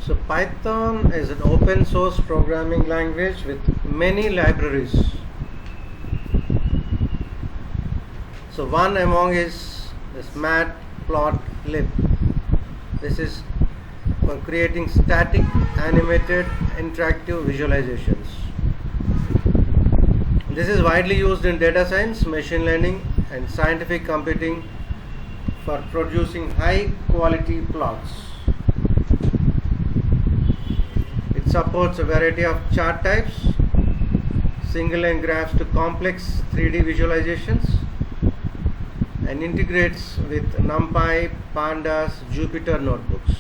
So Python is an open source programming language with many libraries. So one among is this Matplotlib. This is for creating static, animated, interactive visualizations. This is widely used in data science, machine learning, and scientific computing for producing high quality plots. It supports a variety of chart types, single line graphs to complex 3D visualizations, and integrates with NumPy, Pandas, Jupyter notebooks.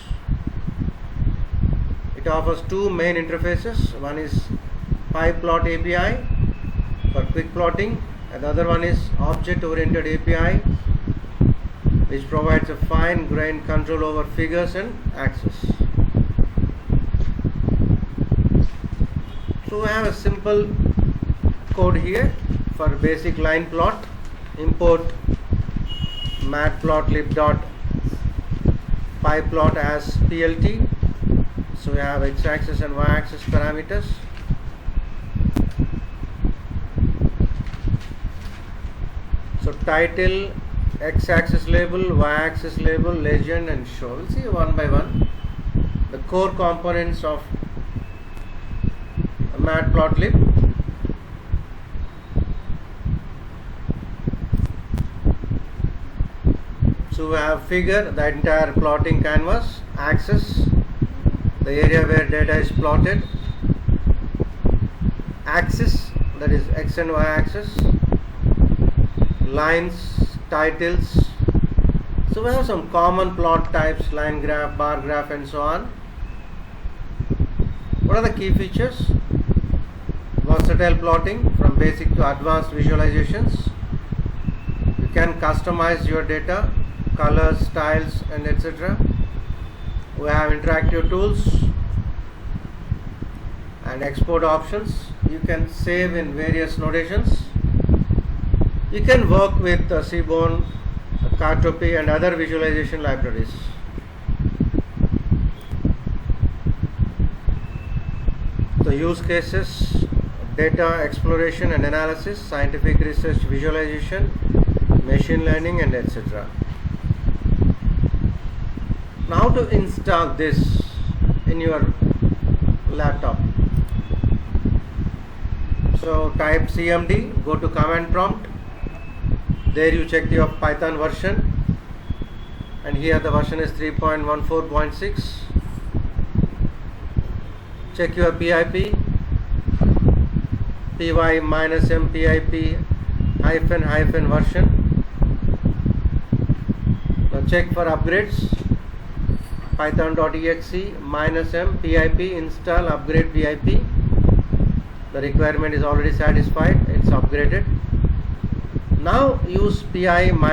It offers two main interfaces. One is PyPlot API for quick plotting, and the other one is object-oriented API, which provides a fine-grained control over figures and axes. So we have a simple code here for basic line plot. Import matplotlib.pyplot as PLT. So we have x-axis and y-axis parameters. So title, x-axis label, y-axis label, legend, and show. We'll see one by one the core components of Matplotlib. So we have figure, the entire plotting canvas, axis, the area where data is plotted, axis, that is x and y axis, lines, titles. So we have some common plot types, line graph, bar graph, and so on. What are the key features? Versatile plotting from basic to advanced visualizations. You can customize your data, colors, styles, and etc. We have interactive tools and export options. You can save in various notations. You can work with Seaborn, Cartopy, and other visualization libraries. The use cases: data exploration and analysis, scientific research, visualization, machine learning, and etc. Now to install this in your laptop. So type cmd, go to command prompt. There you check your Python version, and here the version is 3.14.6. Check your PIP, py-m pip -- version. Now check for upgrades. python.exe -m pip install upgrade pip. The requirement is already satisfied, it's upgraded. Now use pi-m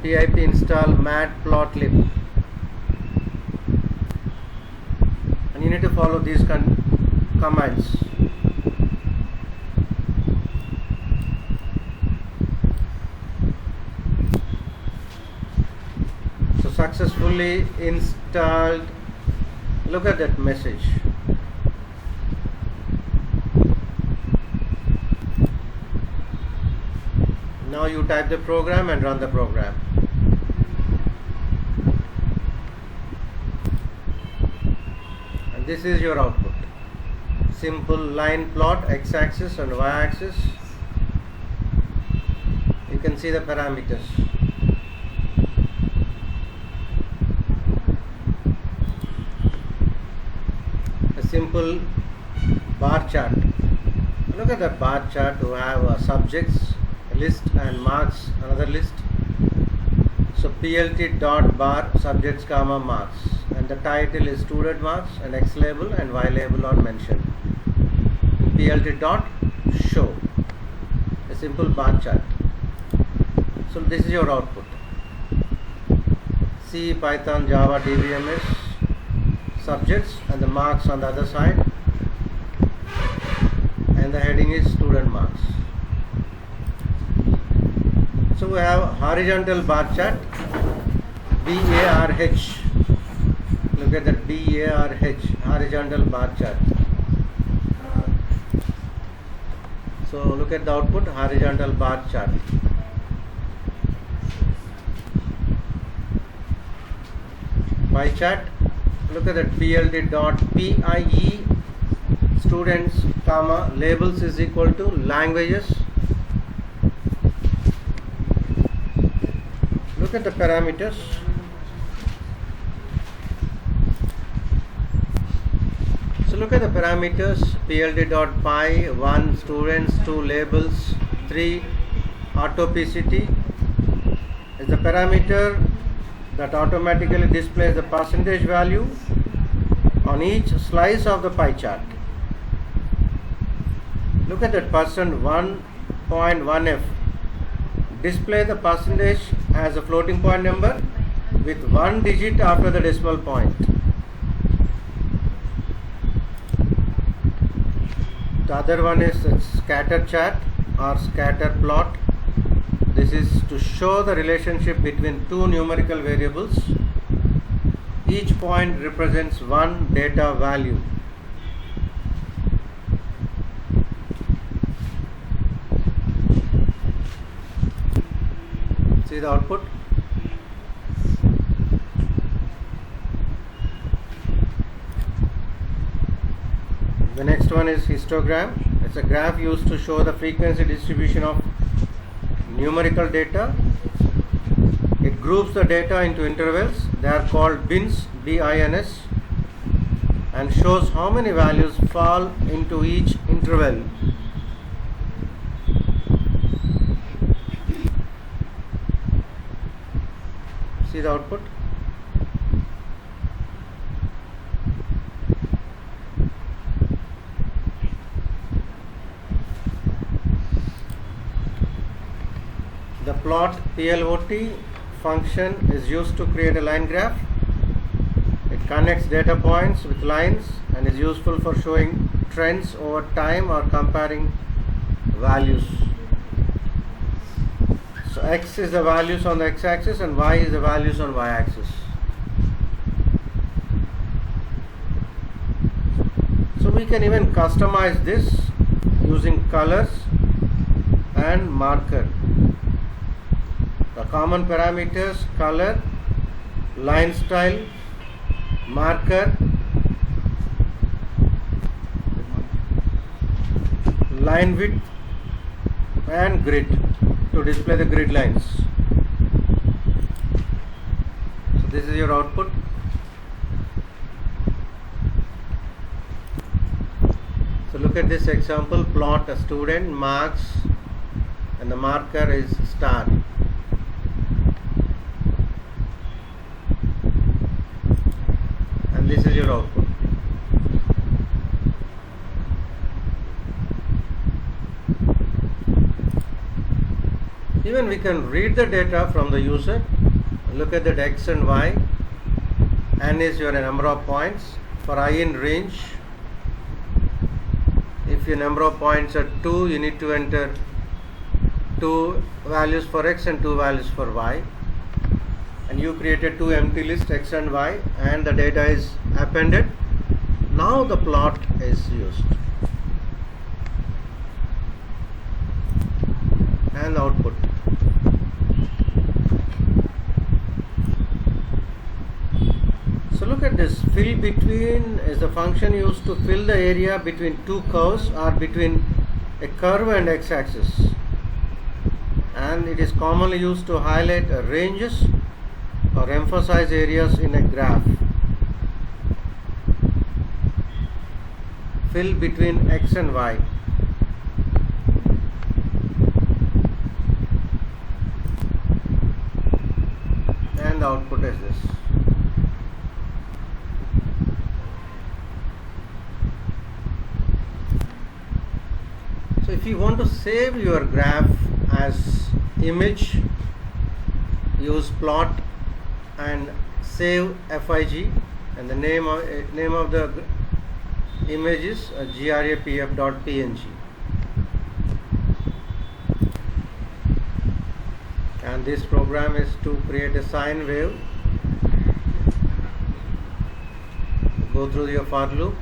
pip install matplotlib, and you need to follow these commands. So successfully installed. Look at that message. Now you type the program and run the program. And this is your output. Simple line plot, x-axis and y-axis. You can see the parameters. A simple bar chart. Look at that bar chart. You have subjects list and marks, another list. So plt dot bar subjects comma marks, and the title is student marks, and x label and y label are mentioned. Plt dot show, a simple bar chart. So this is your output. C, Python, Java, DBMS, subjects, and the marks on the other side, and the heading is student marks. So we have horizontal bar chart, BARH. look at that BARH, horizontal bar chart. So look at the output, horizontal bar chart. Pie chart, look at that PLT.PIE students, comma, labels is equal to languages. Look at the parameters. So look at the parameters, PLT.py, 1 students, 2 labels, 3 autopacity is the parameter that automatically displays the percentage value on each slice of the pie chart. Look at that %1.1f. Display the percentage as a floating point number with 1 digit after the decimal point. The other one is scatter chart or scatter plot. This is to show the relationship between two numerical variables. Each point represents one data value. See the output. The next one is histogram. It's a graph used to show the frequency distribution of numerical data. It groups the data into intervals. They are called bins, BINS, and shows how many values fall into each interval. See the output. The plot PLOT function is used to create a line graph. It connects data points with lines and is useful for showing trends over time or comparing values. So X is the values on the x-axis and Y is the values on y-axis. So we can even customize this using colors and marker. The common parameters: color, line style, marker, line width, and grid to display the grid lines. So this is your output. So look at this example. Plot a student, marks, and the marker is star. This is your output. Even we can read the data from the user. Look at that X and Y. N is your number of points. For I in range, if your number of points are 2, you need to enter 2 values for X and 2 values for Y. And you created 2 empty lists, X and Y, and the data is appended. Now the plot is used and the output. So look at this. Fill between is the function used to fill the area between two curves or between a curve and x-axis, and it is commonly used to highlight ranges or emphasize areas in a graph. Fill between X and Y. And the output is this. So if you want to save your graph as image, use plot and save FIG, and the name of the image is grapf.png, and this program is to create a sine wave go through your for loop.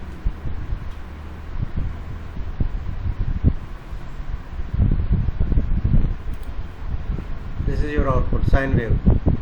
This is your output, sine wave.